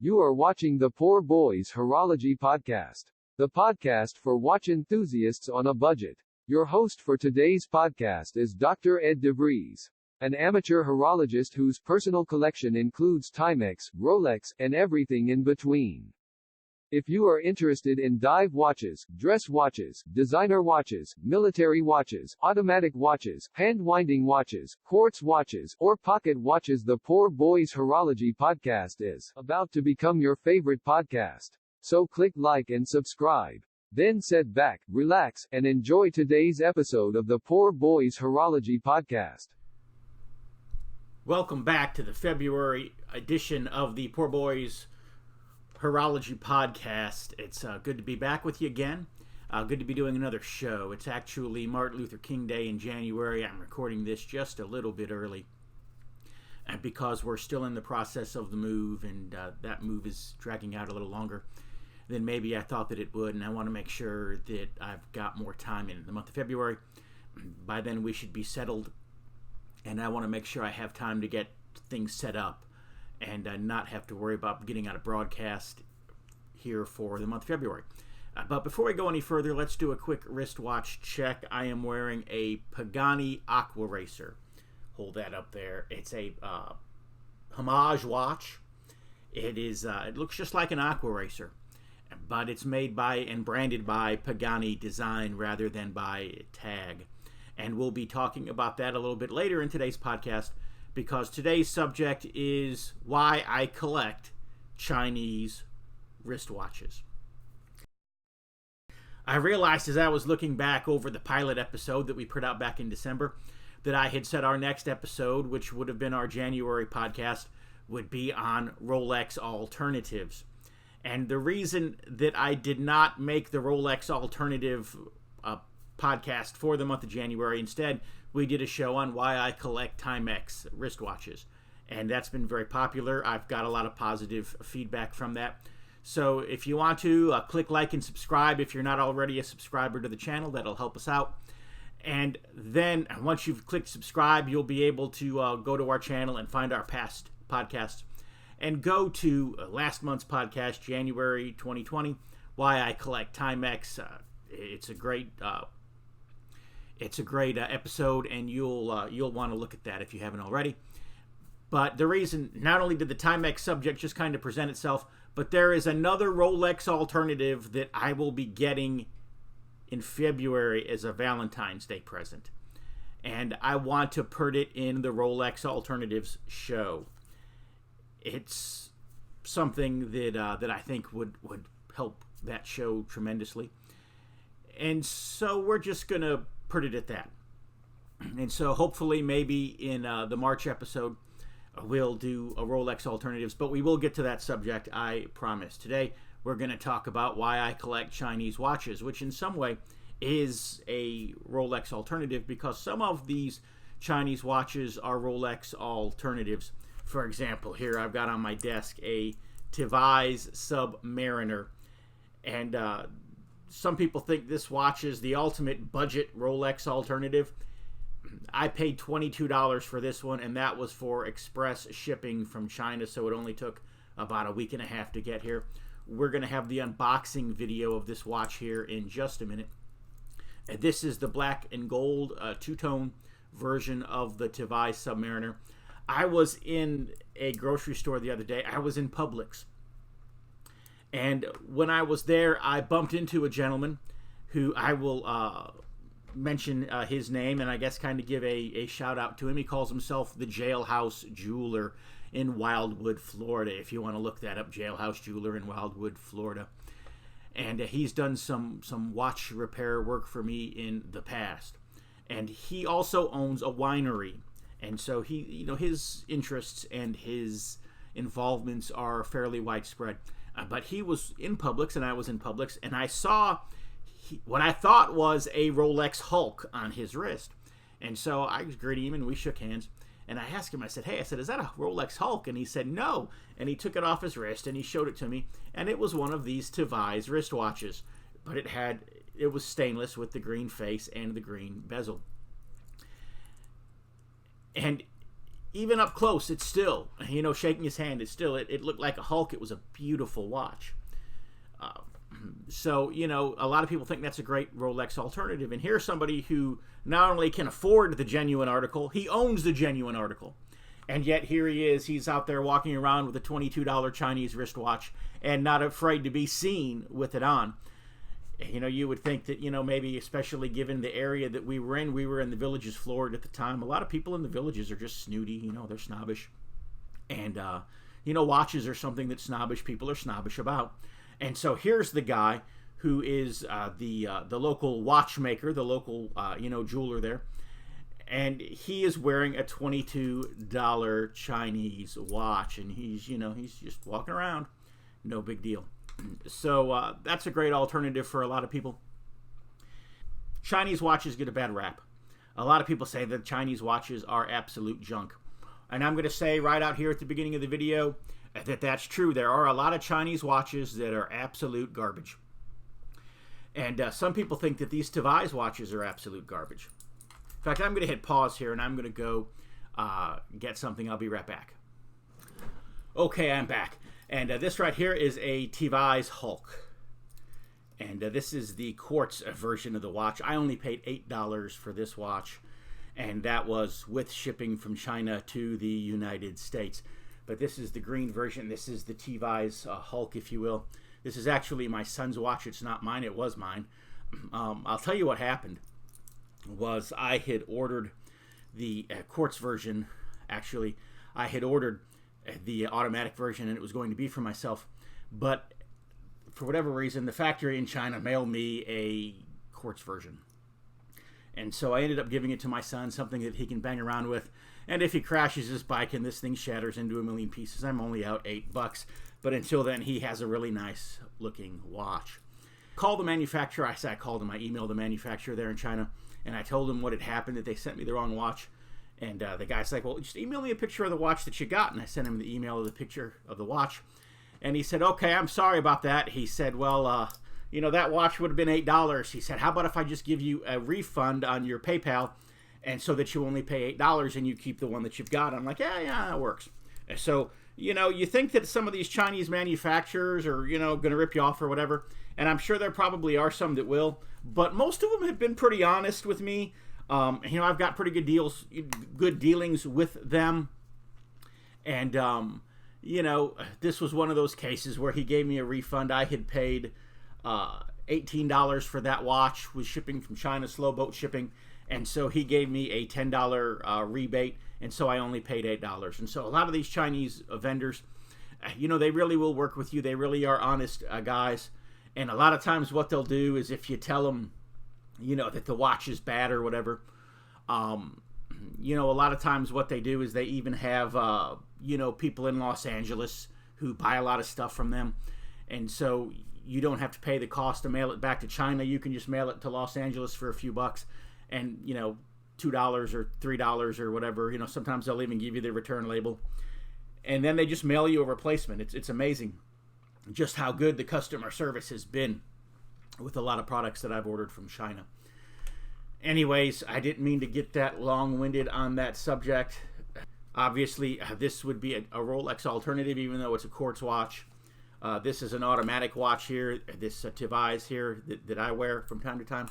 You are watching the Poor Boys Horology podcast, the podcast for watch enthusiasts on a budget. Your host for today's podcast is Dr. Ed DeVries, an amateur horologist whose personal collection includes Timex, Rolex, and everything in between. If you are interested in dive watches, dress watches, designer watches, military watches, automatic watches, hand-winding watches, quartz watches, or pocket watches, the Poor Boys Horology podcast is about to become your favorite podcast. So click like and subscribe. Then sit back, relax, and enjoy today's episode of the Poor Boys Horology podcast. Welcome back to the February edition of the Poor Boys Horology podcast. It's good to be back with you again. Good to be doing another show. It's actually Martin Luther King Day in January. I'm recording this just a little bit early because we're still in the process of the move, and that move is dragging out a little longer than maybe I thought that it would, and I want to make sure that I've got more time in the month of February. By then we should be settled, and I want to make sure I have time to get things set up and not have to worry about getting out a broadcast here for the month of February. But before we go any further, let's do a quick wristwatch check. I am wearing a Pagani Aqua Racer. Hold that up there. It's a homage watch. It looks just like an Aqua Racer, but it's made by and branded by Pagani Design rather than by Tag. And we'll be talking about that a little bit later in today's podcast, because today's subject is why I collect Chinese wristwatches. I realized as I was looking back over the pilot episode that we put out back in December that I had said our next episode, which would have been our January podcast, would be on Rolex alternatives. And the reason that I did not make the Rolex alternative podcast for the month of January, instead we did a show on why I collect Timex wristwatches, and that's been very popular. I've got a lot of positive feedback from that. So if you want to, click like and subscribe if you're not already a subscriber to the channel. That'll help us out. And then once you've clicked subscribe, you'll be able to go to our channel and find our past podcasts, and go to last month's podcast, January 2020, why I collect Timex. It's a great episode, and you'll want to look at that if you haven't already. But the reason, not only did the Timex subject just kind of present itself, but there is another Rolex alternative that I will be getting in February as a Valentine's Day present, and I want to put it in the Rolex alternatives show. It's something that I think would help that show tremendously, and so we're just gonna put it at that. And so hopefully maybe in the March episode we'll do a Rolex alternatives, but we will get to that subject, I promise. Today we're going to talk about why I collect Chinese watches, which in some way is a Rolex alternative, because some of these Chinese watches are Rolex alternatives. For example, here I've got on my desk a Timex Submariner, and some people think this watch is the ultimate budget Rolex alternative. I paid $22 for this one, and that was for express shipping from China, so it only took about a week and a half to get here. We're going to have the unboxing video of this watch here in just a minute. And this is the black and gold two-tone version of the Timex Submariner. I was in a grocery store the other day. I was in Publix. And when I was there, I bumped into a gentleman who I will mention his name, and I guess kind of give a shout out to him. He calls himself the Jailhouse Jeweler in Wildwood, Florida. If you want to look that up, Jailhouse Jeweler in Wildwood, Florida. And he's done some watch repair work for me in the past. And he also owns a winery. And so he, his interests and his involvements are fairly widespread. But he was in Publix, and I was in Publix, and I saw what I thought was a Rolex Hulk on his wrist. And so I was greeting him, and we shook hands. And I asked him, I said, "Hey," I said, "is that a Rolex Hulk?" And he said, "No." And he took it off his wrist, and he showed it to me. And it was one of these Timex wristwatches. But it was stainless with the green face and the green bezel. And even up close, it's still, shaking his hand, it looked like a Hulk. It was a beautiful watch. So, a lot of people think that's a great Rolex alternative. And here's somebody who not only can afford the genuine article, he owns the genuine article. And yet here he is, he's out there walking around with a $22 Chinese wristwatch and not afraid to be seen with it on. You would think that, maybe especially given the area that we were in the Villages, Florida at the time. A lot of people in the Villages are just snooty, they're snobbish. And, watches are something that snobbish people are snobbish about. And so here's the guy who is the local watchmaker, the local, jeweler there. And he is wearing a $22 Chinese watch. And he's just walking around. No big deal. So that's a great alternative for a lot of people. Chinese watches get a bad rap. A lot of people say that Chinese watches are absolute junk. And I'm going to say right out here at the beginning of the video that that's true. There are a lot of Chinese watches that are absolute garbage. And some people think that these Timepiece watches are absolute garbage. In fact, I'm going to hit pause here and I'm going to go get something. I'll be right back. Okay, I'm back. And this right here is a Timepiece Hulk. And this is the quartz version of the watch. I only paid $8 for this watch. And that was with shipping from China to the United States. But this is the green version. This is the Timepiece Hulk, if you will. This is actually my son's watch. It's not mine. It was mine. I'll tell you what happened. Was I had ordered the quartz version. Actually, I had ordered the automatic version, and it was going to be for myself. But for whatever reason, the factory in China mailed me a quartz version. And so I ended up giving it to my son, something that he can bang around with. And if he crashes his bike and this thing shatters into a million pieces, I'm only out $8. But until then, he has a really nice looking watch. Called the manufacturer. I called him. I emailed the manufacturer there in China. And I told him what had happened, that they sent me the wrong watch. And the guy's like, well, just email me a picture of the watch that you got. And I sent him the email of the picture of the watch. And he said, okay, I'm sorry about that. He said, well, that watch would have been $8. He said, how about if I just give you a refund on your PayPal, and so that you only pay $8 and you keep the one that you've got? I'm like, yeah, that works. And so, you think that some of these Chinese manufacturers are, going to rip you off or whatever. And I'm sure there probably are some that will. But most of them have been pretty honest with me. I've got pretty good dealings with them. And, this was one of those cases where he gave me a refund. I had paid $18 for that watch, with shipping from China, slow boat shipping. And so he gave me a $10 rebate. And so I only paid $8. And so a lot of these Chinese vendors, they really will work with you. They really are honest guys. And a lot of times what they'll do is, if you tell them, that the watch is bad or whatever, a lot of times what they do is they even have, people in Los Angeles who buy a lot of stuff from them. And so you don't have to pay the cost to mail it back to China. You can just mail it to Los Angeles for a few bucks, and, $2 or $3 or whatever. Sometimes they'll even give you the return label. And then they just mail you a replacement. It's amazing just how good the customer service has been with a lot of products that I've ordered from China. Anyways, I didn't mean to get that long-winded on that subject. Obviously, this would be a Rolex alternative, even though it's a quartz watch. This is an automatic watch here, this Timepiece here that I wear from time to time.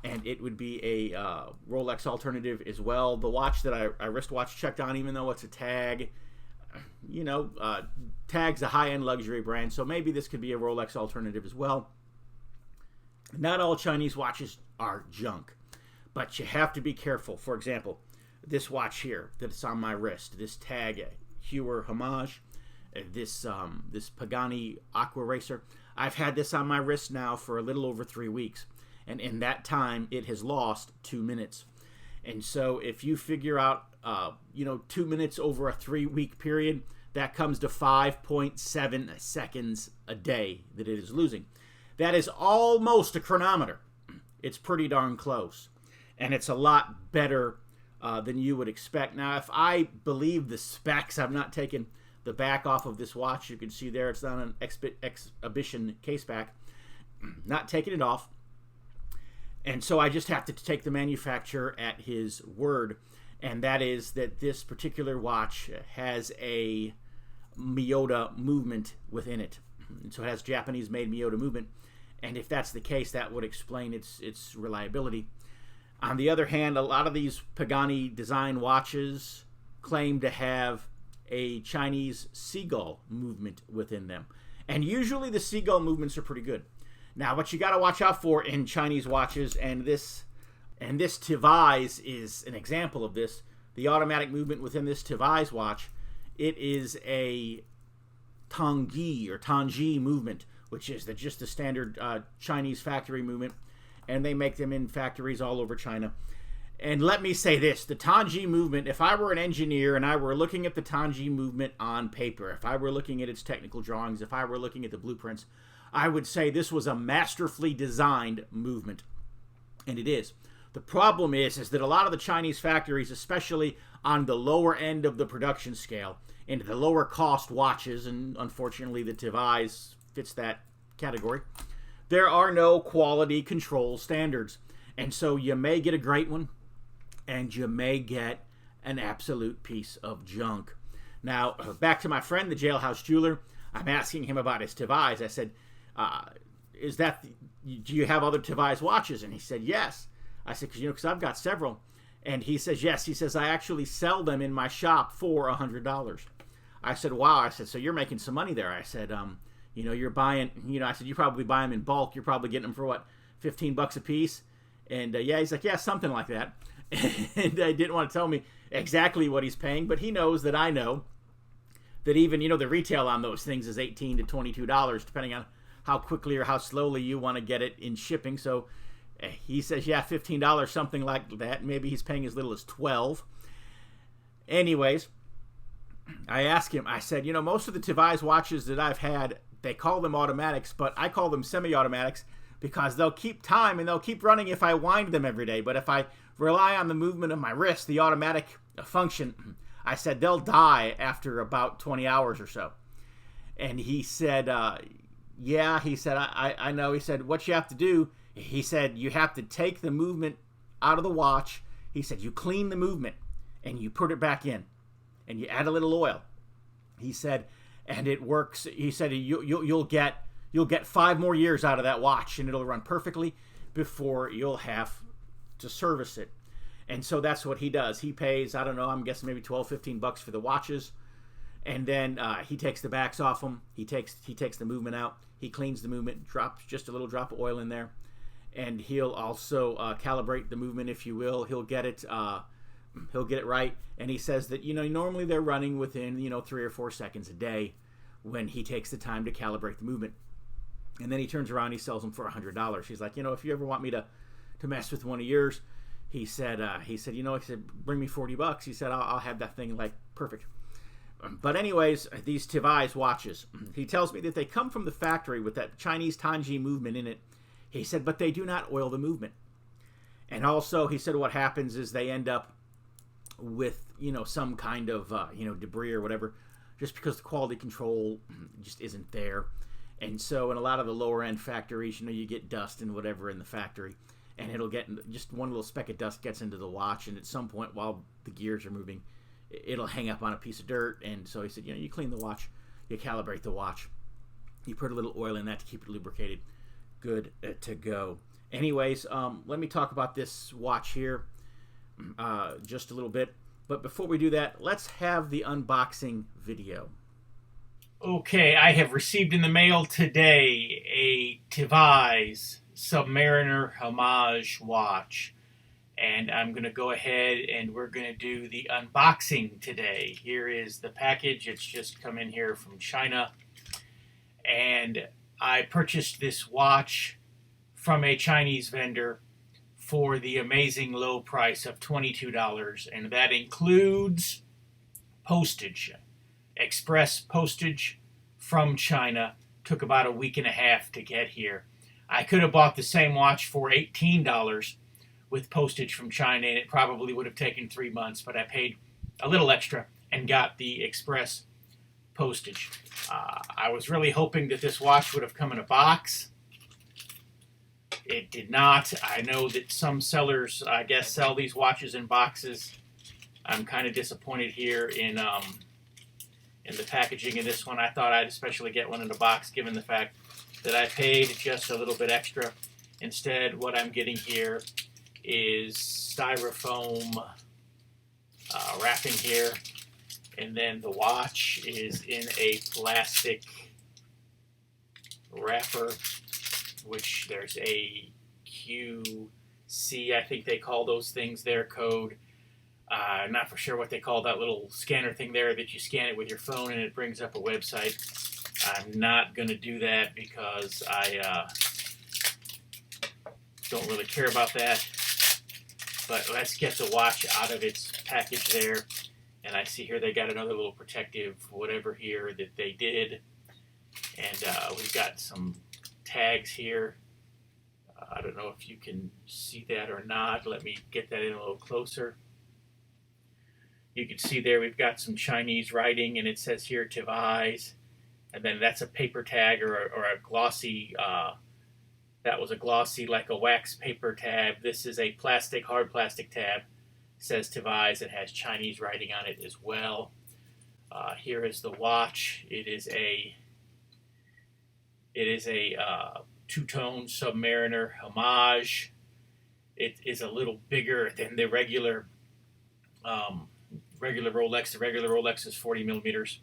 And it would be a Rolex alternative as well. The watch that I wristwatch checked on, even though it's a Tag, Tag's a high-end luxury brand, so maybe this could be a Rolex alternative as well. Not all Chinese watches are junk, but you have to be careful. For example, this watch here that's on my wrist, this Tag Heuer Homage, this Pagani Aqua Racer. I've had this on my wrist now for a little over 3 weeks, and in that time it has lost 2 minutes. And so if you figure out 2 minutes over a 3-week period, that comes to 5.7 seconds a day that it is losing. That is almost a chronometer. It's pretty darn close, and it's a lot better than you would expect. Now, if I believe the specs, I've not taken the back off of this watch. You can see there it's on an exhibition case back. Not taking it off. And so I just have to take the manufacturer at his word. and that is that this particular watch has a Miyota movement within it. So it has Japanese-made Miyota movement, and if that's the case, that would explain its reliability. On the other hand, a lot of these Pagani design watches claim to have a Chinese seagull movement within them, and usually the seagull movements are pretty good. Now, what you got to watch out for in Chinese watches, and this Tivais is an example of this, the automatic movement within this Tivais watch, it is a Tangji movement, which is just the standard Chinese factory movement, and they make them in factories all over China. And let me say this, the Tangji movement, if I were an engineer and I were looking at the Tangji movement on paper, if I were looking at its technical drawings, if I were looking at the blueprints, I would say this was a masterfully designed movement. And it is. The problem is that a lot of the Chinese factories, especially on the lower end of the production scale, into the lower cost watches, and unfortunately the Tivais fits that category, there are no quality control standards. And so you may get a great one, and you may get an absolute piece of junk. Now, back to my friend, the jailhouse jeweler, I'm asking him about his Tivais. I said, do you have other Tivais watches? And he said, yes. I said, because I've got several. And he says, yes. He says, I actually sell them in my shop for $100. I said, wow. I said, so you're making some money there. I said, you're buying, I said, you probably buy them in bulk. You're probably getting them for what, $15 a piece? And yeah, he's like, yeah, something like that. And I didn't want to tell me exactly what he's paying, but he knows that I know that even, the retail on those things is $18 to $22, depending on how quickly or how slowly you want to get it in shipping. So he says, yeah, $15, something like that. Maybe he's paying as little as $12. Anyways, I asked him, I said, most of the Tivais watches that I've had, they call them automatics, but I call them semi-automatics because they'll keep time and they'll keep running if I wind them every day. But if I rely on the movement of my wrist, the automatic function, I said, they'll die after about 20 hours or so. And he said, yeah, he said, I know. He said, what you have to do, he said, you have to take the movement out of the watch. He said, you clean the movement and you put it back in and you add a little oil. He said, and it works. He said, you'll get 5 more years out of that watch and it'll run perfectly before you'll have to service it. And so that's what he does. He pays, I don't know, I'm guessing maybe $12-15 for the watches. And then he takes the backs off them. He takes the movement out. He cleans the movement, drops just a little drop of oil in there. And he'll also calibrate the movement, if you will. He'll get it right. And he says that, normally they're running within, 3 or 4 seconds a day when he takes the time to calibrate the movement. And then he turns around, he sells them for $100. He's like, if you ever want me to mess with one of yours, he said, bring me $40. He said, I'll have that thing like perfect. But anyways, these Tivais watches, he tells me that they come from the factory with that Chinese Tangji movement in it. He said, but they do not oil the movement. And also, he said, what happens is they end up with, some kind of, debris or whatever, just because the quality control just isn't there. And so in a lot of the lower end factories, you get dust and whatever in the factory, and it'll get just one little speck of dust gets into the watch, and at some point while the gears are moving, it'll hang up on a piece of dirt. And so he said, you clean the watch, you calibrate the watch, you put a little oil in that to keep it lubricated, good to go. Anyways, let me talk about this watch here just a little bit. But before we do that, let's have the unboxing video. Okay, I have received in the mail today a Tivais Submariner Homage watch. And I'm going to go ahead and we're going to do the unboxing today. Here is the package. It's just come in here from China. And I purchased this watch from a Chinese vendor for the amazing low price of $22. And that includes postage. Express postage from China. Took about a week and a half to get here. I could have bought the same watch for $18 with postage from China, and it probably would have taken 3 months, but I paid a little extra and got the express postage. I was really hoping that this watch would have come in a box. It did not. I know that some sellers, I guess, sell these watches in boxes. I'm kind of disappointed here in the packaging of this one. I thought I'd especially get one in the box, given the fact that I paid just a little bit extra. Instead, what I'm getting here is styrofoam wrapping here, and then the watch is in a plastic wrapper, which there's a QC, I think they call those things, their code. I'm not for sure what they call that little scanner thing there that you scan it with your phone and it brings up a website. I'm not going to do that because I don't really care about that. But let's get the watch out of its package there. And I see here they got another little protective whatever here that they did. And we've got some tags here. I don't know if you can see that or not. Let me get that in a little closer. You can see there we've got some Chinese writing, and it says here Tivais. And then that's a paper tag or a glossy, that was a glossy, like a wax paper tab. This is a plastic, hard plastic tab. It says Tivais. It has Chinese writing on it as well. Here is the watch. It is a two-tone Submariner homage. It is a little bigger than the regular Rolex. The regular Rolex is 40 millimeters.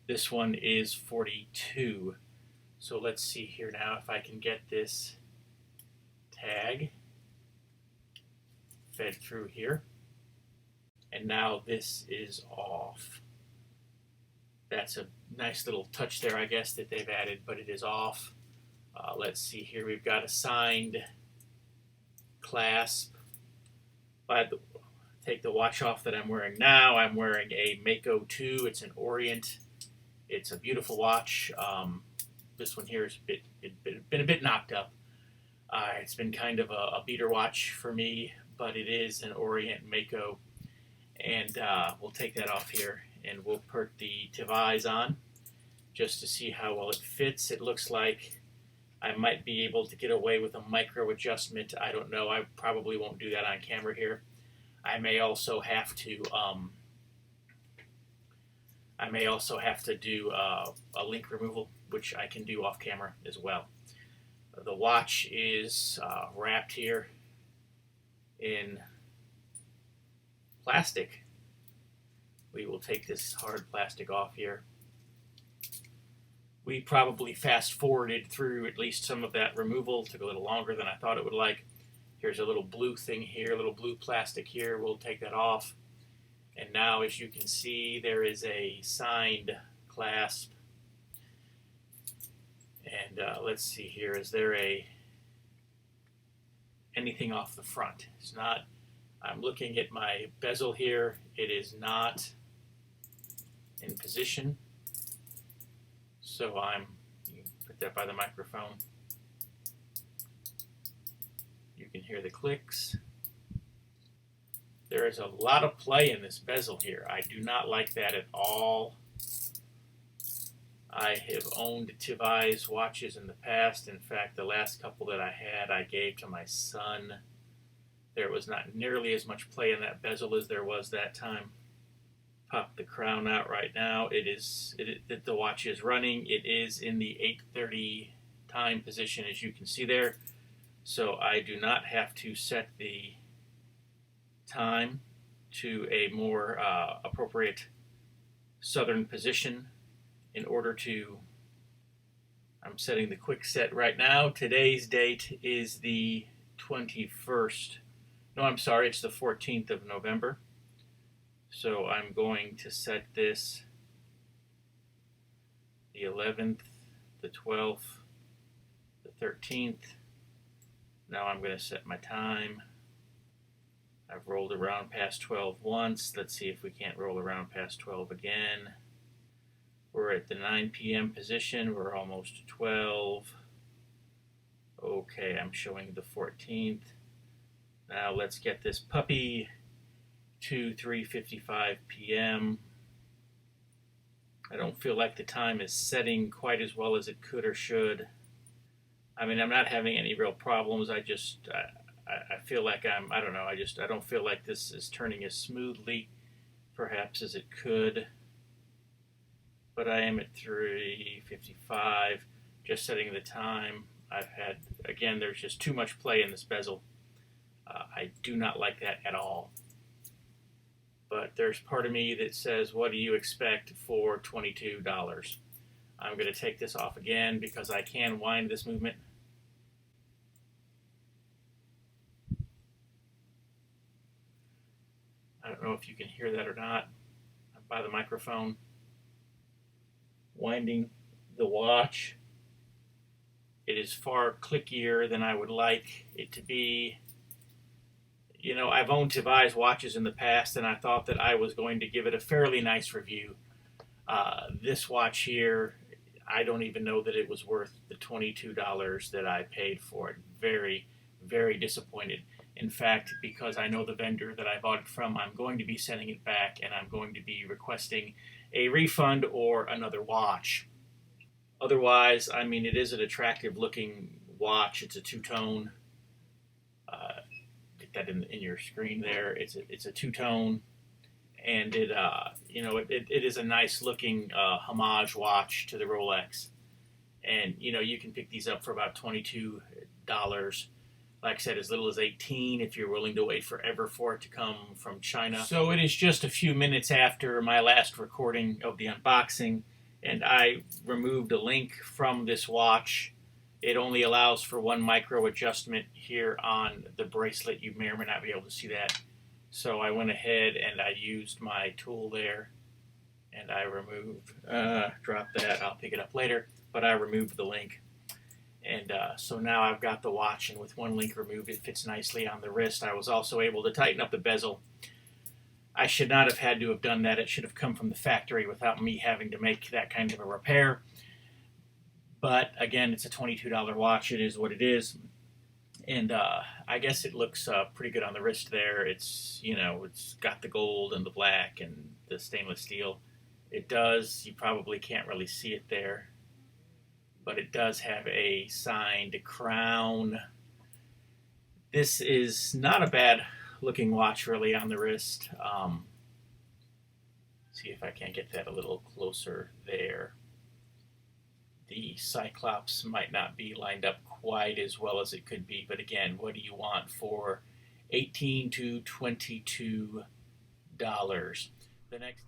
This one is 42. So let's see here now if I can get this tag fed through here. And now this is off. That's a nice little touch there, I guess, that they've added, but it is off. Let's see here. We've got a signed clasp. Take the watch off that I'm wearing now. I'm wearing a Mako 2. It's an Orient. It's a beautiful watch. This one here has been a bit knocked up. It's been kind of a beater watch for me, but it is an Orient Mako. And we'll take that off here, and we'll put the Tivais on just to see how well it fits. It looks like I might be able to get away with a micro adjustment. I don't know. I probably won't do that on camera here. I may also have to do a link removal, which I can do off camera as well. The watch is wrapped here in plastic. We will take this hard plastic off here. We probably fast forwarded through at least some of that removal. It took a little longer than I thought it would like. Here's a little blue thing here, a little blue plastic here. We'll take that off. And now, as you can see, there is a signed clasp. And let's see here, is there anything off the front? It's not. I'm looking at my bezel here. It is not in position. So you can put that by the microphone. You can hear the clicks. There is a lot of play in this bezel here. I do not like that at all. I have owned Tivais watches in the past. In fact, the last couple that I had, I gave to my son. There was not nearly as much play in that bezel as there was that time. Pop the crown out right now. The watch is running. It is in the 8:30 time position, as you can see there. So I do not have to set the time to a more appropriate southern position in order to. I'm setting the quick set right now. Today's date is the 21st. No, I'm sorry, it's the 14th of November. So I'm going to set this the 11th, the 12th, the 13th. Now I'm going to set my time. I've rolled around past 12 once. Let's see if we can't roll around past 12 again. We're at the 9 p.m. position. We're almost to 12. Okay, I'm showing the 14th. Now let's get this puppy to 3:55 p.m. I don't feel like the time is setting quite as well as it could or should. I mean, I'm not having any real problems. I feel like I don't feel like this is turning as smoothly perhaps as it could, but I am at 3:55, just setting the time. I've had, again, there's just too much play in this bezel. I do not like that at all. But there's part of me that says, what do you expect for $22? I'm going to take this off again because I can wind this movement. I don't know if you can hear that or not. I'm by the microphone, winding the watch. It is far clickier than I would like it to be. You know, I've owned Tivais watches in the past, and I thought that I was going to give it a fairly nice review. This watch here, I don't even know that it was worth the $22 that I paid for it. Very, very disappointed. In fact, because I know the vendor that I bought it from, I'm going to be sending it back, and I'm going to be requesting a refund or another watch. Otherwise, I mean, it is an attractive looking watch. It's a two-tone. Get that in your screen there. It's a two-tone, and it is a nice looking homage watch to the Rolex. And you can pick these up for about $22. Like I said, as little as 18 if you're willing to wait forever for it to come from China. So it is just a few minutes after my last recording of the unboxing, and I removed a link from this watch. It only allows for one micro adjustment here on the bracelet. You may or may not be able to see that. So I went ahead and I used my tool there, and I removed, drop that, I'll pick it up later, but I removed the link. And so now I've got the watch, and with one link removed, it fits nicely on the wrist. I was also able to tighten up the bezel. I should not have had to have done that. It should have come from the factory without me having to make that kind of a repair. But again, it's a $22 watch. It is what it is. And I guess it looks pretty good on the wrist there. It's, it's got the gold and the black and the stainless steel. It does, you probably can't really see it there, but it does have a signed crown. This is not a bad looking watch really on the wrist. See if I can't get that a little closer there. The Cyclops might not be lined up quite as well as it could be, but again, what do you want for $18 to $22? The next.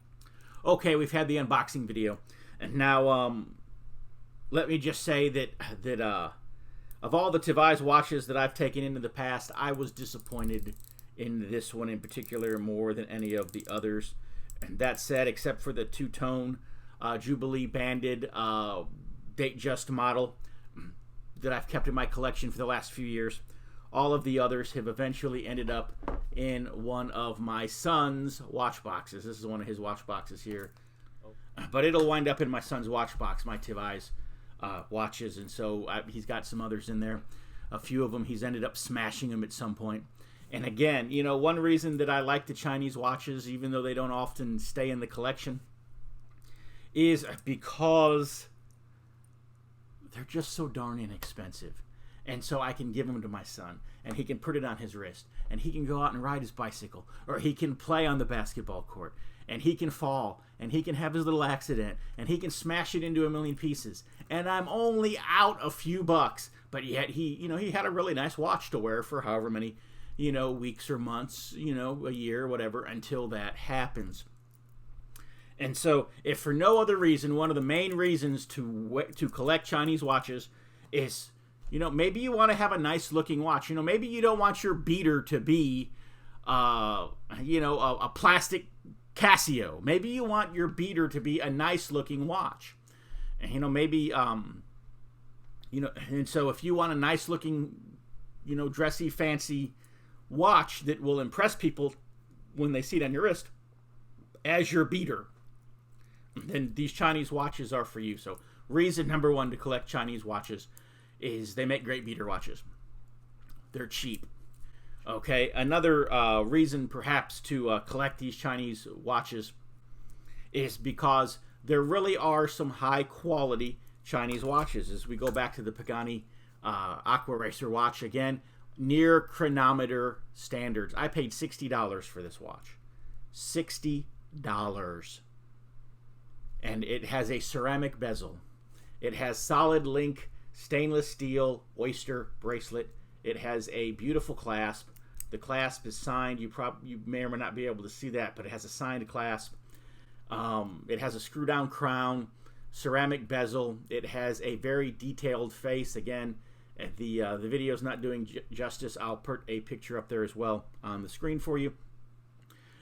Okay, we've had the unboxing video, and now let me just say that of all the Tivais watches that I've taken into the past, I was disappointed in this one in particular more than any of the others. And that said, except for the two-tone Jubilee banded date-just model that I've kept in my collection for the last few years, all of the others have eventually ended up in one of my son's watch boxes. This is one of his watch boxes here. But it'll wind up in my son's watch box, my Tivais watches, and so he's got some others in there. A few of them he's ended up smashing them at some point. And again, one reason that I like the Chinese watches, even though they don't often stay in the collection, is because they're just so darn inexpensive. And so I can give them to my son, and he can put it on his wrist, and he can go out and ride his bicycle, or he can play on the basketball court, and he can fall, and he can have his little accident, and he can smash it into a million pieces. And I'm only out a few bucks, but yet he had a really nice watch to wear for however many, weeks or months, a year, whatever, until that happens. And so, if for no other reason, one of the main reasons to collect Chinese watches is, maybe you want to have a nice looking watch. Maybe you don't want your beater to be, a plastic Casio. Maybe you want your beater to be a nice looking watch. And, maybe, and so if you want a nice looking, dressy, fancy watch that will impress people when they see it on your wrist as your beater, then these Chinese watches are for you. So reason number one to collect Chinese watches is they make great beater watches. They're cheap. Okay, another reason perhaps to collect these Chinese watches is because there really are some high quality Chinese watches. As we go back to the Pagani Aqua Racer watch, again, near chronometer standards. I paid $60 for this watch. $60. And it has a ceramic bezel. It has solid link stainless steel oyster bracelet. It has a beautiful clasp. The clasp is signed. You may or may not be able to see that, but it has a signed clasp. It has a screw down crown, ceramic bezel. It has a very detailed face. Again, the video is not doing justice. I'll put a picture up there as well on the screen for you.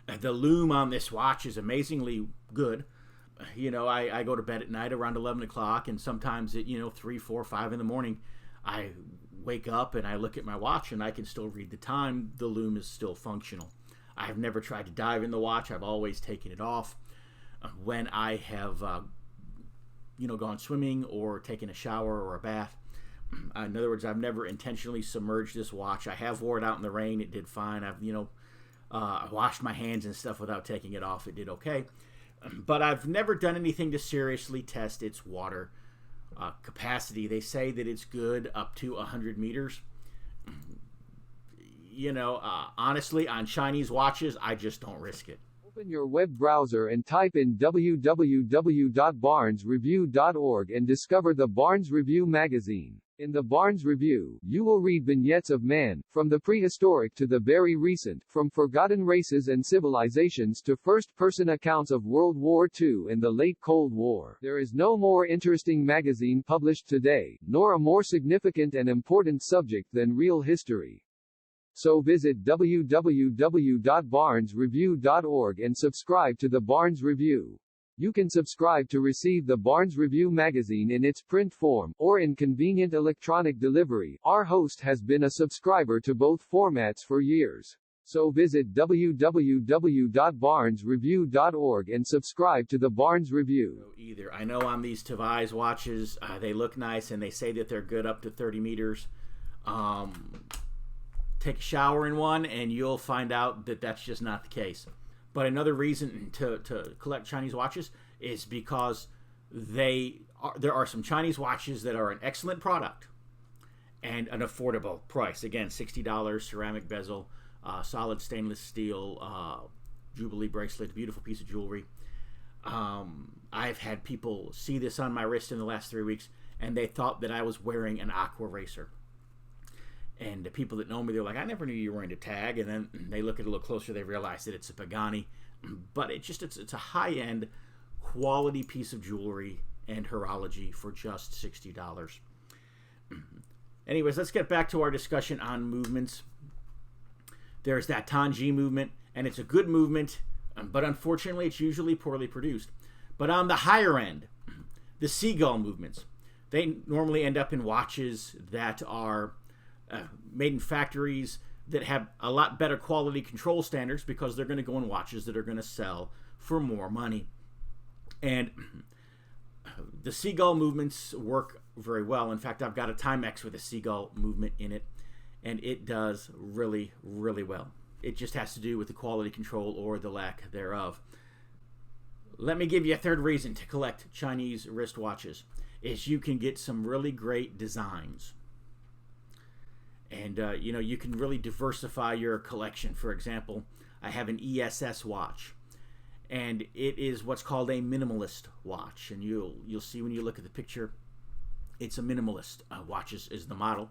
The lume on this watch is amazingly good. I go to bed at night around 11 o'clock, and sometimes at 3, 4, 5 in the morning, I wake up and I look at my watch and I can still read the time. The lume is still functional. I've never tried to dive in the watch. I've always taken it off when I have gone swimming or taken a shower or a bath. In other words, I've never intentionally submerged this watch. I have wore it out in the rain. It did fine. I've washed my hands and stuff without taking it off. It did okay. But I've never done anything to seriously test its water capacity. They say that it's good up to 100 meters. Honestly, on Chinese watches, I just don't risk it. Open your web browser and type in www.barnesreview.org and discover the Barnes Review magazine. In the Barnes Review, you will read vignettes of man, from the prehistoric to the very recent, from forgotten races and civilizations to first-person accounts of World War II and the late Cold War. There is no more interesting magazine published today, nor a more significant and important subject than real history. So visit www.barnesreview.org and subscribe to the Barnes Review. You can subscribe to receive the Barnes Review magazine in its print form, or in convenient electronic delivery. Our host has been a subscriber to both formats for years. So visit www.barnesreview.org and subscribe to the Barnes Review. I know on these Tevai's watches, they look nice and they say that they're good up to 30 meters. Take a shower in one and you'll find out that that's just not the case. But another reason to collect Chinese watches is because there are some Chinese watches that are an excellent product and an affordable price. Again, $60, ceramic bezel, solid stainless steel Jubilee bracelet, beautiful piece of jewelry. I've had people see this on my wrist in the last 3 weeks, and they thought that I was wearing an Aqua Racer. And the people that know me, they're like, I never knew you were wearing a tag. And then they look at it a little closer, they realize that it's a Pagani. But it's a high-end quality piece of jewelry and horology for just $60. Anyways, let's get back to our discussion on movements. There's that Tanji movement, and it's a good movement, but unfortunately it's usually poorly produced. But on the higher end, the seagull movements, they normally end up in watches that are made in factories that have a lot better quality control standards, because they're going to go in watches that are going to sell for more money. And the seagull movements work very well. In fact, I've got a Timex with a seagull movement in it, and it does really, really well. It just has to do with the quality control or the lack thereof. Let me give you a third reason to collect Chinese wristwatches, is you can get some really great designs. And, you can really diversify your collection. For example, I have an ESS watch, and it is what's called a minimalist watch. And you'll see when you look at the picture, it's a minimalist watch is the model.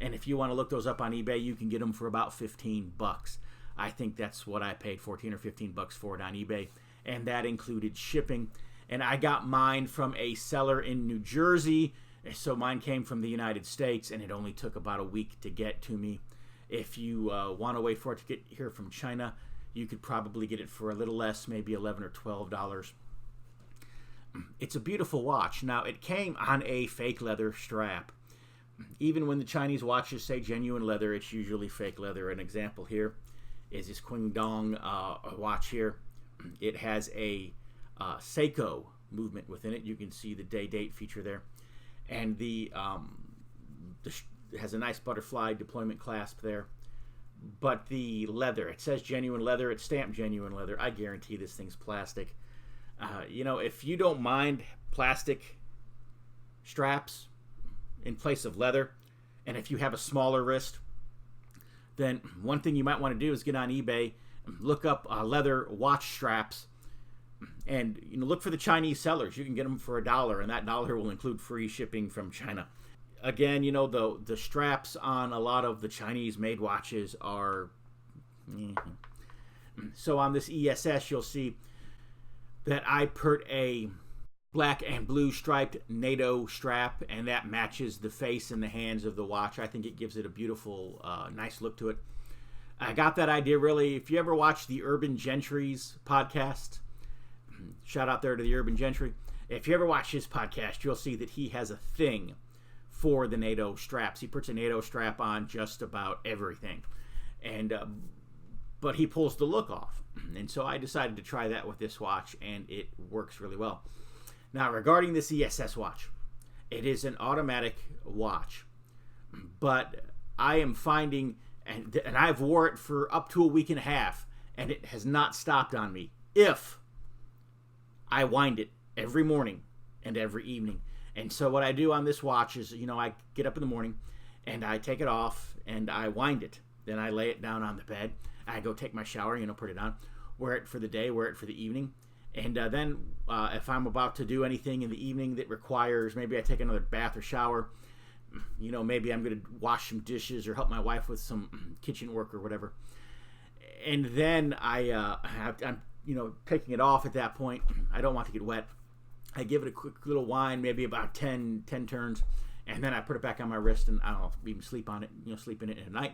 And if you want to look those up on eBay, you can get them for about $15. I think that's what I paid, $14 or $15 for it on eBay. And that included shipping. And I got mine from a seller in New Jersey. So mine came from the United States, and it only took about a week to get to me. If you want to wait for it to get here from China, you could probably get it for a little less, maybe $11 or $12. It's a beautiful watch. Now, it came on a fake leather strap. Even when the Chinese watches say genuine leather, it's usually fake leather. An example here is this Qingdong watch here. It has a Seiko movement within it. You can see the day-date feature there. And it has a nice butterfly deployment clasp there. But the leather, it says genuine leather. It's stamped genuine leather. I guarantee this thing's plastic. If you don't mind plastic straps in place of leather, and if you have a smaller wrist, then one thing you might want to do is get on eBay, look up leather watch straps And look for the Chinese sellers. You can get them for $1, and that dollar will include free shipping from China. Again, the straps on a lot of the Chinese-made watches are. So on this ESS, you'll see that I put a black and blue striped NATO strap, and that matches the face and the hands of the watch. I think it gives it a beautiful, nice look to it. I got that idea really. If you ever watch the Urban Gentry's podcast, shout out there to the Urban Gentry. If you ever watch his podcast, you'll see that he has a thing for the NATO straps. He puts a NATO strap on just about everything, and but he pulls the look off. And so I decided to try that with this watch, and it works really well. Now, regarding this ESS watch, it is an automatic watch, but I am finding, and I've wore it for up to a week and a half, and it has not stopped on me if I wind it every morning and every evening. And so what I do on this watch is, I get up in the morning and I take it off and I wind it. Then I lay it down on the bed. I go take my shower, put it on, wear it for the day, wear it for the evening. And then if I'm about to do anything in the evening that requires, maybe I take another bath or shower, maybe I'm going to wash some dishes or help my wife with some kitchen work or whatever. And then I'm taking it off at that point. I don't want to get wet. I give it a quick little wind, maybe about 10 turns, and then I put it back on my wrist, and I don't know, even sleep on it, sleep in it at night,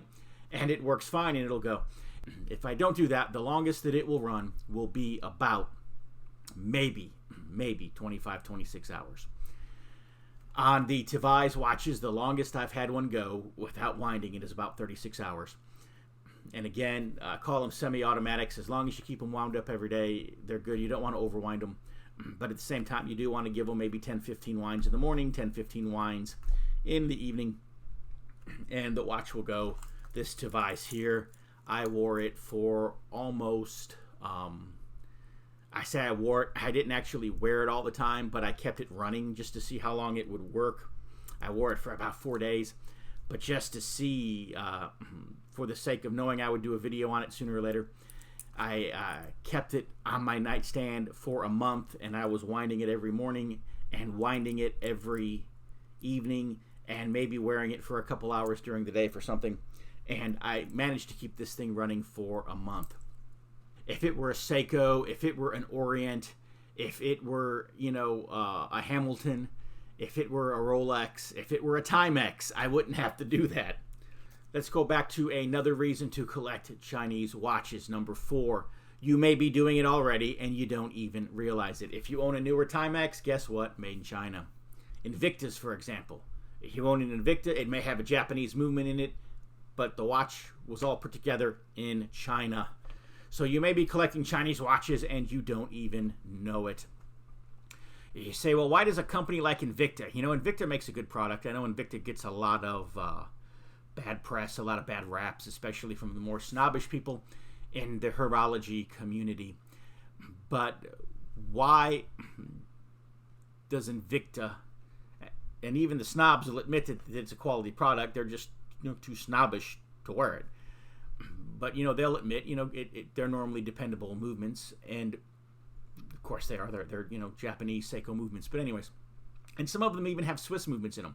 and it works fine, and it'll go. If I don't do that, the longest that it will run will be about maybe 25, 26 hours. On the Timex watches, the longest I've had one go without winding it is about 36 hours. And again, call them semi-automatics. As long as you keep them wound up every day, they're good. You don't want to overwind them. But at the same time, you do want to give them maybe 10, 15 winds in the morning, 10, 15 winds in the evening. And the watch will go. This Timex here, I wore it for almost, I say I wore it. I didn't actually wear it all the time, but I kept it running just to see how long it would work. I wore it for about 4 days. But just to see, for the sake of knowing I would do a video on it sooner or later, I kept it on my nightstand for a month, and I was winding it every morning and winding it every evening and maybe wearing it for a couple hours during the day for something. And I managed to keep this thing running for a month. If it were a Seiko, if it were an Orient, if it were, a Hamilton, if it were a Rolex, if it were a Timex, I wouldn't have to do that. Let's go back to another reason to collect Chinese watches. Number 4, you may be doing it already and you don't even realize it. If you own a newer Timex, guess what? Made in China. Invictas, for example. If you own an Invicta, it may have a Japanese movement in it, but the watch was all put together in China. So you may be collecting Chinese watches and you don't even know it. You say, well, why does a company like Invicta? Invicta makes a good product. I know Invicta gets a lot of bad press, a lot of bad raps, especially from the more snobbish people in the horology community. But why does Invicta, and even the snobs will admit that it's a quality product, they're just too snobbish to wear it. But they'll admit they're normally dependable movements, and of course they are. They're Japanese Seiko movements. But anyways, and some of them even have Swiss movements in them.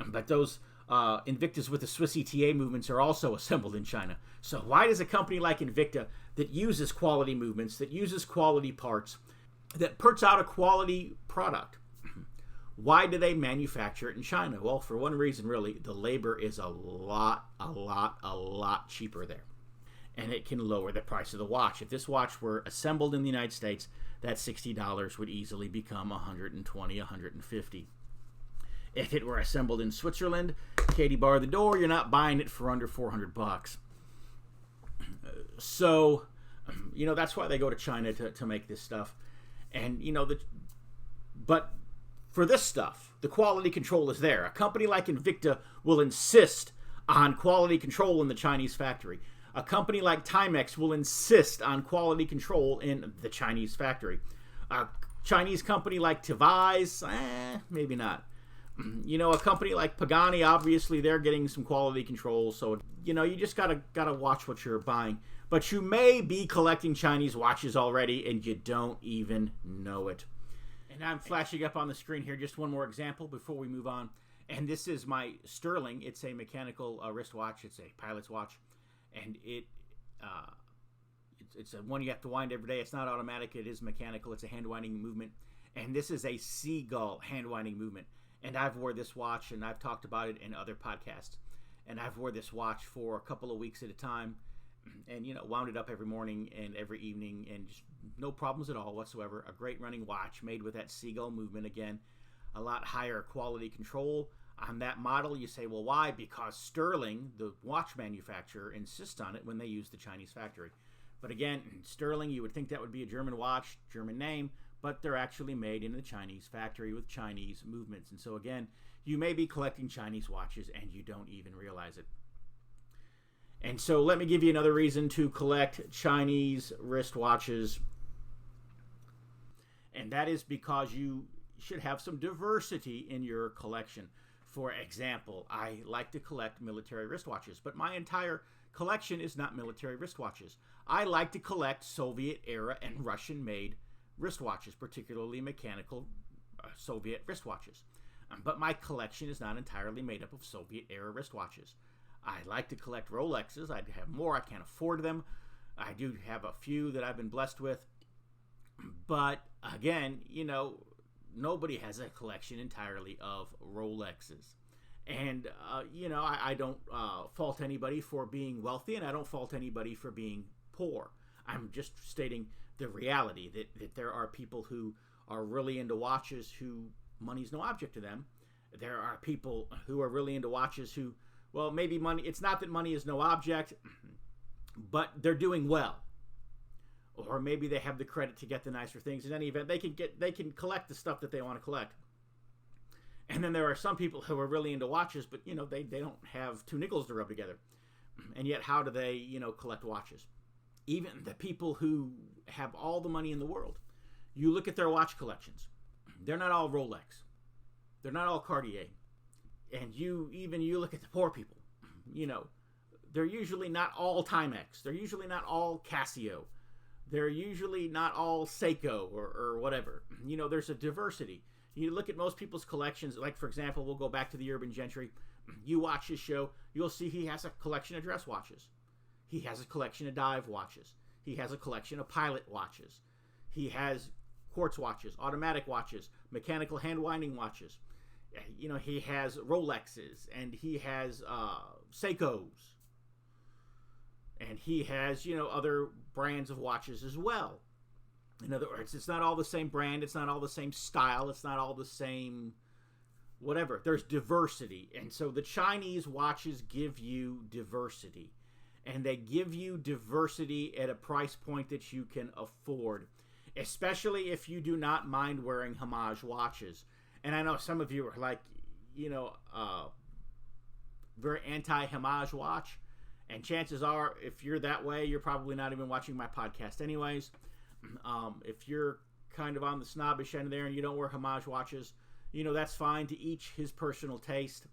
But those Invictas with the Swiss ETA movements are also assembled in China. So why does a company like Invicta, that uses quality movements, that uses quality parts, that puts out a quality product, why do they manufacture it in China? Well, for one reason, really, the labor is a lot cheaper there. And it can lower the price of the watch. If this watch were assembled in the United States, that $60 would easily become $120, $150. If it were assembled in Switzerland, Katie bar the door, you're not buying it for under $400. So, that's why they go to China to make this stuff. And, but for this stuff, the quality control is there. A company like Invicta will insist on quality control in the Chinese factory. A company like Timex will insist on quality control in the Chinese factory. A Chinese company like Timex, maybe not. A company like Pagani, obviously they're getting some quality control, so you just gotta watch what you're buying. But you may be collecting Chinese watches already and you don't even know it. And I'm flashing up on the screen here just one more example before we move on. And this is my Sturhling. It's a mechanical wristwatch. It's a pilot's watch, and it's a one you have to wind every day. It's not automatic. It is mechanical. It's a hand winding movement, and this is a seagull hand winding movement. And I've wore this watch, and I've talked about it in other podcasts. And I've wore this watch for a couple of weeks at a time, and wound it up every morning and every evening, and just no problems at all whatsoever. A great running watch made with that seagull movement again. A lot higher quality control on that model. You say, well, why? Because Stauer, the watch manufacturer, insists on it when they use the Chinese factory. But again, Stauer, you would think that would be a German watch, German name, but they're actually made in the Chinese factory with Chinese movements. And so again, you may be collecting Chinese watches and you don't even realize it. And so let me give you another reason to collect Chinese wristwatches. And that is because you should have some diversity in your collection. For example, I like to collect military wristwatches, but my entire collection is not military wristwatches. I like to collect Soviet era and Russian made wristwatches, particularly mechanical Soviet wristwatches. But my collection is not entirely made up of Soviet era wristwatches. I like to collect Rolexes. I'd have more. I can't afford them. I do have a few that I've been blessed with. But again, nobody has a collection entirely of Rolexes. And, I don't fault anybody for being wealthy, and I don't fault anybody for being poor. I'm just stating the reality that there are people who are really into watches who money's no object to them. There are people who are really into watches who, well, maybe money, it's not that money is no object, but they're doing well. Or maybe they have the credit to get the nicer things. In any event, they can collect the stuff that they want to collect. And then there are some people who are really into watches, but they don't have two nickels to rub together. And yet, how do they collect watches? Even the people who have all the money in the world, you look at their watch collections. They're not all Rolex. They're not all Cartier. And you look at the poor people. They're usually not all Timex. They're usually not all Casio. They're usually not all Seiko or whatever. There's a diversity. You look at most people's collections, like, for example, we'll go back to the Urban Gentry. You watch his show, you'll see he has a collection of dress watches. He has a collection of dive watches. He has a collection of pilot watches. He has quartz watches, automatic watches, mechanical hand-winding watches. He has Rolexes, and he has Seikos. And he has, other brands of watches as well. In other words, it's not all the same brand. It's not all the same style. It's not all the same whatever. There's diversity. And so the Chinese watches give you diversity. And they give you diversity at a price point that you can afford. Especially if you do not mind wearing homage watches. And I know some of you are like, very anti-homage watch. And chances are, if you're that way, you're probably not even watching my podcast anyways. If you're kind of on the snobbish end there and you don't wear homage watches, that's fine. To each his personal taste.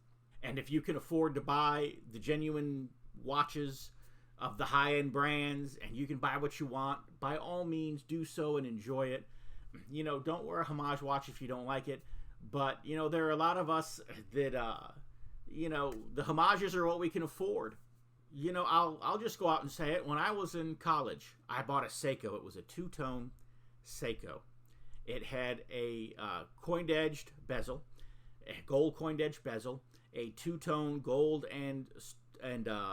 And if you can afford to buy the genuine watches of the high-end brands and you can buy what you want, by all means do so and enjoy it. Don't wear a homage watch if you don't like it. But, there are a lot of us that, the homages are what we can afford. I'll just go out and say it. When I was in college, I bought a Seiko. It was a two-tone Seiko. It had a coined-edged bezel, a gold coined-edged bezel, a two-tone gold and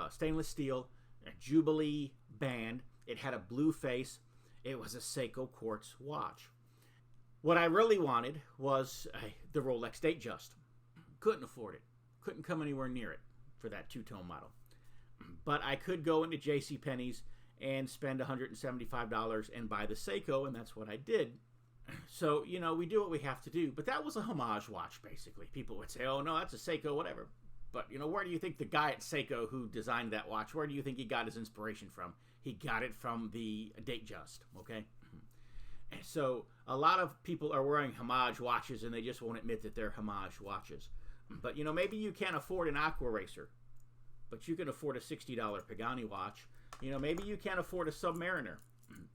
stainless steel, a Jubilee band. It had a blue face. It was a Seiko quartz watch. What I really wanted was the Rolex Datejust. Couldn't afford it. Couldn't come anywhere near it for that two-tone model. But I could go into JCPenney's and spend $175 and buy the Seiko, and that's what I did. So, we do what we have to do. But that was a homage watch, basically. People would say, oh, no, that's a Seiko, whatever. But, where do you think the guy at Seiko who designed that watch, where do you think he got his inspiration from? He got it from the Datejust, okay? And so a lot of people are wearing homage watches, and they just won't admit that they're homage watches. But, maybe you can't afford an Aqua Racer, but you can afford a $60 Pagani watch. Maybe you can't afford a Submariner,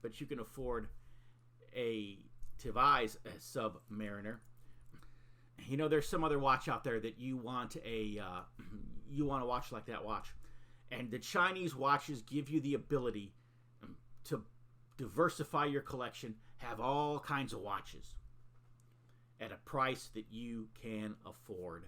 but you can afford a Tivais Submariner. There's some other watch out there that you want a watch like that watch. And the Chinese watches give you the ability to diversify your collection, have all kinds of watches at a price that you can afford.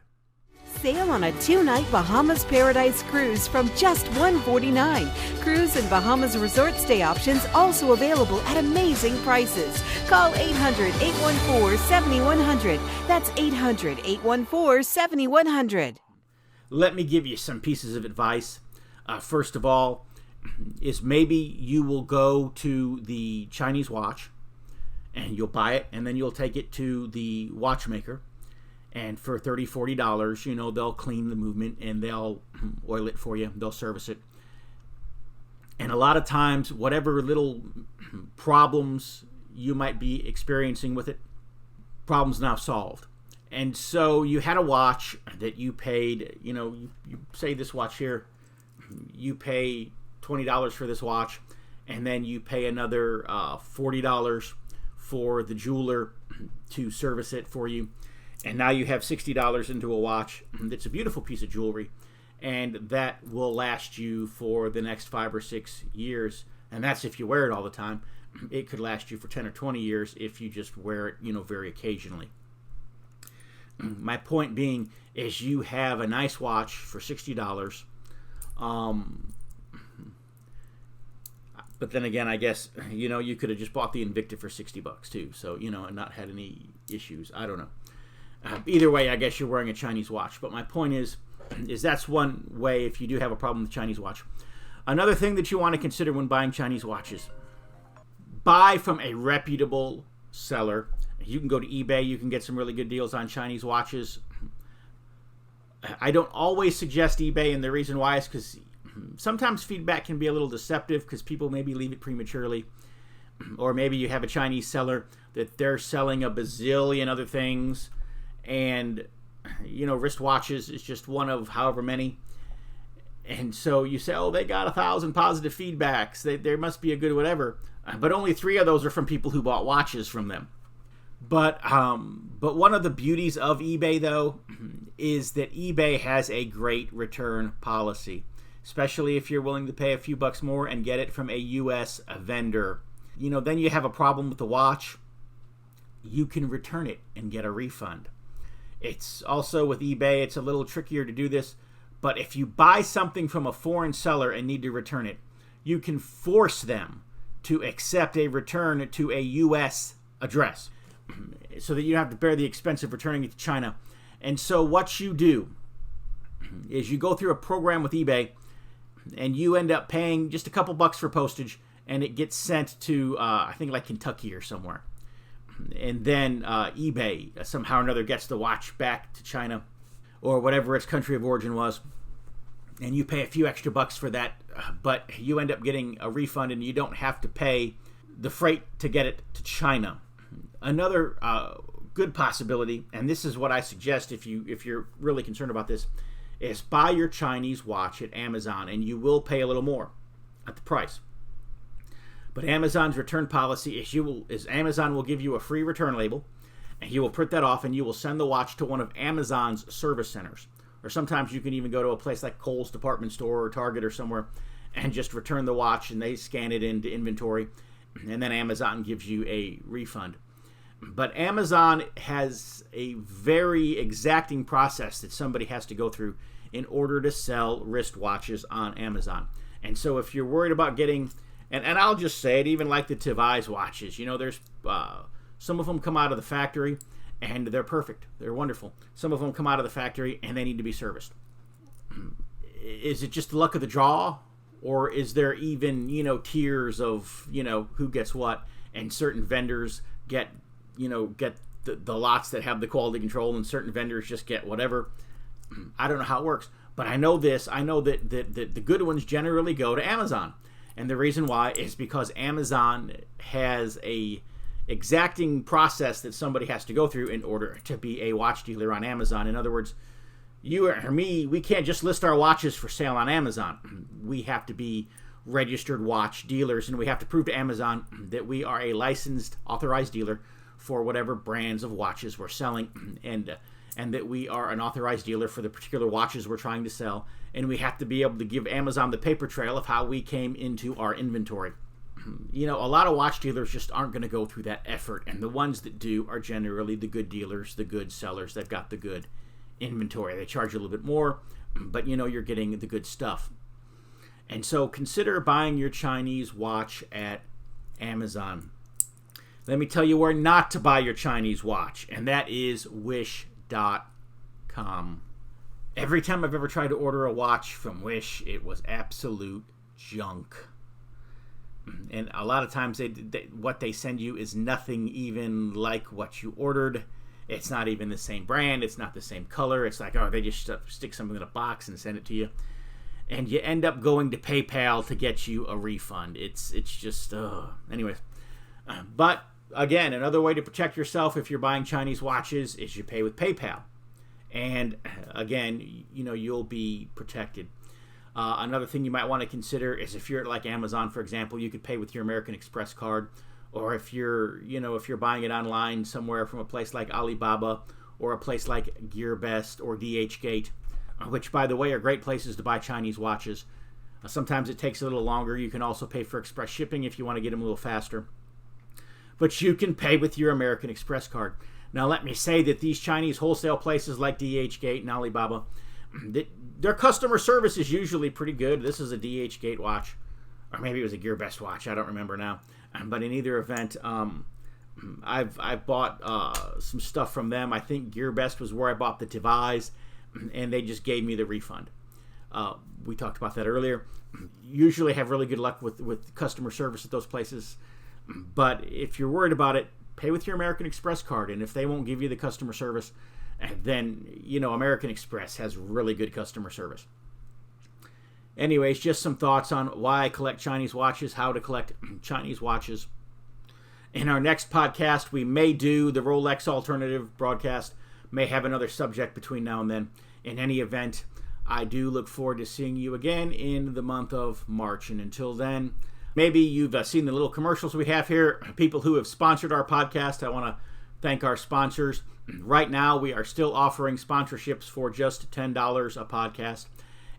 Sail on a 2-night Bahamas Paradise cruise from just $149. Cruise and Bahamas resort stay options also available at amazing prices. Call 800-814-7100. That's 800-814-7100. Let me give you some pieces of advice. First of all, is maybe you will go to the Chinese watch and you'll buy it, and then you'll take it to the watchmaker. And for $30, $40, they'll clean the movement and they'll oil it for you. They'll service it. And a lot of times, whatever little problems you might be experiencing with it, problem's now solved. And so you had a watch that you paid, you say this watch here, you pay $20 for this watch, and then you pay another $40 for the jeweler to service it for you. And now you have $60 into a watch that's a beautiful piece of jewelry, and that will last you for the next 5 or 6 years. And that's if you wear it all the time. It could last you for 10 or 20 years if you just wear it, very occasionally. My point being is you have a nice watch for $60. But then again, I guess, you could have just bought the Invicta for $60 too. So, and not had any issues. I don't know. Either way, I guess you're wearing a Chinese watch. But my point is that's one way if you do have a problem with Chinese watch. Another thing that you want to consider when buying Chinese watches, buy from a reputable seller. You can go to eBay. You can get some really good deals on Chinese watches. I don't always suggest eBay, and the reason why is because sometimes feedback can be a little deceptive because people maybe leave it prematurely. Or maybe you have a Chinese seller that they're selling a bazillion other things, and wristwatches is just one of however many. And so you say, they got 1,000 positive feedbacks. There must be a good whatever. But only 3 of those are from people who bought watches from them. But one of the beauties of eBay, though, is that eBay has a great return policy, especially if you're willing to pay a few bucks more and get it from a U.S. vendor. Then you have a problem with the watch. You can return it and get a refund. It's also with eBay, it's a little trickier to do this, but if you buy something from a foreign seller and need to return it, you can force them to accept a return to a U.S. address so that you don't have to bear the expense of returning it to China. And so what you do is you go through a program with eBay and you end up paying just a couple bucks for postage, and it gets sent to, I think, like Kentucky or somewhere. And then eBay somehow or another gets the watch back to China or whatever its country of origin was, and you pay a few extra bucks for that, but you end up getting a refund and you don't have to pay the freight to get it to China. Another good possibility, and this is what I suggest if you're really concerned about this, is buy your Chinese watch at Amazon, and you will pay a little more at the price. But Amazon's return policy is Amazon will give you a free return label, and you will print that off, and you will send the watch to one of Amazon's service centers. Or sometimes you can even go to a place like Kohl's department store or Target or somewhere and just return the watch, and they scan it into inventory, and then Amazon gives you a refund. But Amazon has a very exacting process that somebody has to go through in order to sell wristwatches on Amazon. And so if you're worried about getting... And I'll just say it, even like the Tivais watches, there's some of them come out of the factory and they're perfect. They're wonderful. Some of them come out of the factory and they need to be serviced. Is it just the luck of the draw? Or is there even, tiers of, who gets what? And certain vendors get the lots that have the quality control, and certain vendors just get whatever. I don't know how it works. But I know this. I know that the good ones generally go to Amazon. And the reason why is because Amazon has a exacting process that somebody has to go through in order to be a watch dealer on Amazon. In other words, you or me, we can't just list our watches for sale on Amazon. We have to be registered watch dealers, and we have to prove to Amazon that we are a licensed, authorized dealer for whatever brands of watches we're selling, and that we are an authorized dealer for the particular watches we're trying to sell, and we have to be able to give Amazon the paper trail of how we came into our inventory. You know, a lot of watch dealers just aren't going to go through that effort, and the ones that do are generally the good dealers, the good sellers. They've got the good inventory. They charge you a little bit more, but you know you're getting the good stuff. And so consider buying your Chinese watch at Amazon. Let me tell you where not to buy your Chinese watch, and that is Wish.com. Every time I've ever tried to order a watch from Wish, it was absolute junk. And a lot of times what they send you is nothing even like what you ordered. It's not even the same brand. It's not the same color. It's like, oh, they just stick something in a box and send it to you. And you end up going to PayPal to get you a refund. It's just, anyways. But, again, another way to protect yourself if you're buying Chinese watches is you pay with PayPal. And, again, you know, you'll be protected. Another thing you might want to consider is if you're at like Amazon, for example, you could pay with your American Express card, or if you're buying it online somewhere from a place like Alibaba or a place like GearBest or DHgate, which, by the way, are great places to buy Chinese watches. Sometimes it takes a little longer. You can also pay for express shipping if you want to get them a little faster. But you can pay with your American Express card. Now, let me say that these Chinese wholesale places like DHgate and Alibaba, their customer service is usually pretty good. This is a DHgate watch, or maybe it was a GearBest watch. I don't remember now. But in either event, I've bought some stuff from them. I think GearBest was where I bought the Tivais, and they just gave me the refund. We talked about that earlier. Usually have really good luck with customer service at those places. But if you're worried about it, pay with your American Express card. And if they won't give you the customer service, then, you know, American Express has really good customer service. Anyways, just some thoughts on why I collect Chinese watches, how to collect Chinese watches. In our next podcast, we may do the Rolex alternative broadcast, may have another subject between now and then. In any event, I do look forward to seeing you again in the month of March. And until then, maybe you've seen the little commercials we have here. People who have sponsored our podcast, I want to thank our sponsors. Right now, we are still offering sponsorships for just $10 a podcast.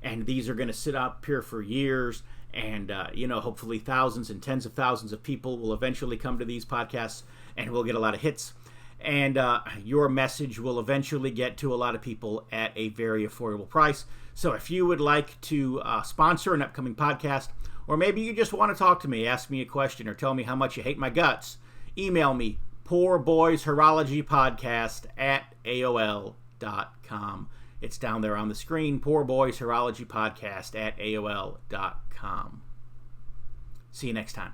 And these are going to sit up here for years. And, hopefully thousands and tens of thousands of people will eventually come to these podcasts, and we'll get a lot of hits. And your message will eventually get to a lot of people at a very affordable price. So if you would like to sponsor an upcoming podcast, or maybe you just want to talk to me, ask me a question, or tell me how much you hate my guts, email me, poorboyshorologypodcast@aol.com. It's down there on the screen, poorboyshorologypodcast@aol.com. See you next time.